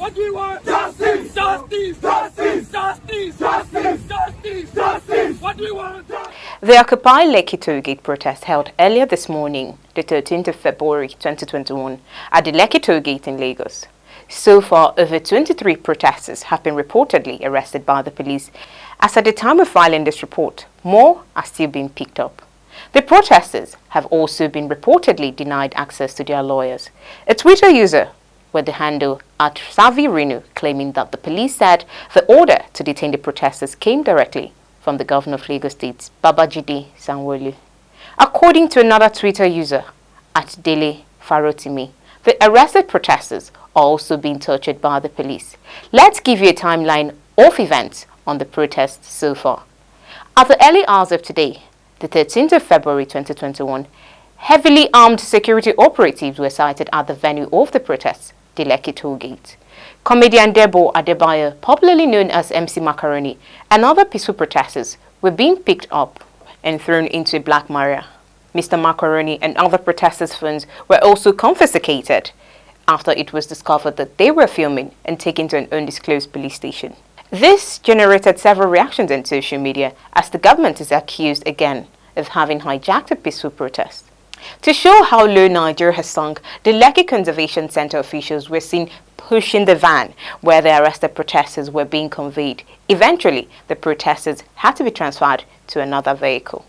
What do we want? Justice! Justice! Justice! Justice! Justice! Justice! Justice! What do we want? The Occupy Lekki Toll Gate protest held earlier this morning, the 13th of February 2021, at the Lekki Toll Gate in Lagos. So far, over 23 protesters have been reportedly arrested by the police. As at the time of filing this report, more are still being picked up. The protesters have also been reportedly denied access to their lawyers. A Twitter user with the handle @SavvyRenu claiming that the police said the order to detain the protesters came directly from the governor of Lagos State, Babajide Sanwo-Olu. According to another Twitter user @Dele Farotimi, the arrested protesters are also being tortured by the police. Let's give you a timeline of events on the protests so far. At the early hours of today, the 13th of February 2021, heavily armed security operatives were sighted at the venue of the protests, the Lekki Toll Gate. Comedian Debo Adebayo, popularly known as MC Macaroni, and other peaceful protesters were being picked up and thrown into a black maria. Mr. Macaroni and other protesters' phones were also confiscated after it was discovered that they were filming and taken to an undisclosed police station. This generated several reactions on social media as the government is accused again of having hijacked a peaceful protest. To show how low Nigeria has sunk, the Lekki Conservation Center officials were seen pushing the van where the arrested protesters were being conveyed. Eventually, the protesters had to be transferred to another vehicle.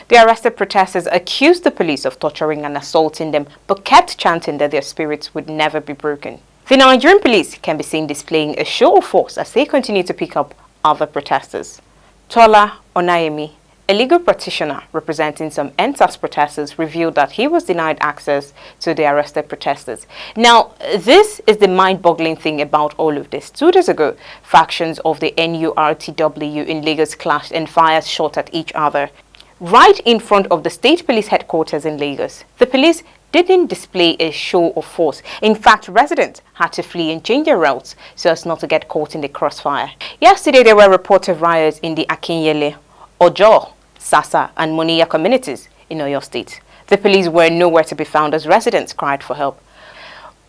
The arrested protesters accused the police of torturing and assaulting them, but kept chanting that their spirits would never be broken. The Nigerian police can be seen displaying a show of force as they continue to pick up other protesters. Tola Onayemi, a legal practitioner representing some NSAS protesters, revealed that he was denied access to the arrested protesters. Now, this is the mind-boggling thing about all of this. 2 days ago, factions of the NURTW in Lagos clashed and fired shot at each other right in front of the state police headquarters in Lagos. The police didn't display a show of force. In fact, residents had to flee and change their routes so as not to get caught in the crossfire. Yesterday, there were reports of riots in the Akinyele, Ojo, Sasa and Moniya communities in Oyo State. The police were nowhere to be found as residents cried for help.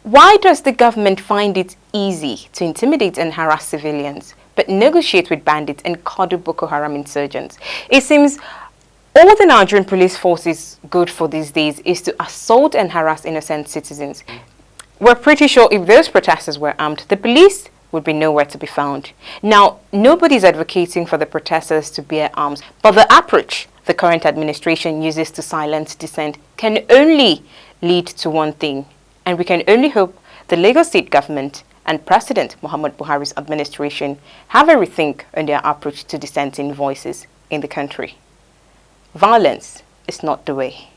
Why does the government find it easy to intimidate and harass civilians, but negotiate with bandits and coddle Boko Haram insurgents? It seems all the Nigerian police force is good for these days is to assault and harass innocent citizens. We're pretty sure if those protesters were armed, the police would be nowhere to be found. Now, nobody's advocating for the protesters to bear arms, but the approach the current administration uses to silence dissent can only lead to one thing, and we can only hope the Lagos State government and President Muhammad Buhari's administration have a rethink on their approach to dissenting voices in the country. Violence is not the way.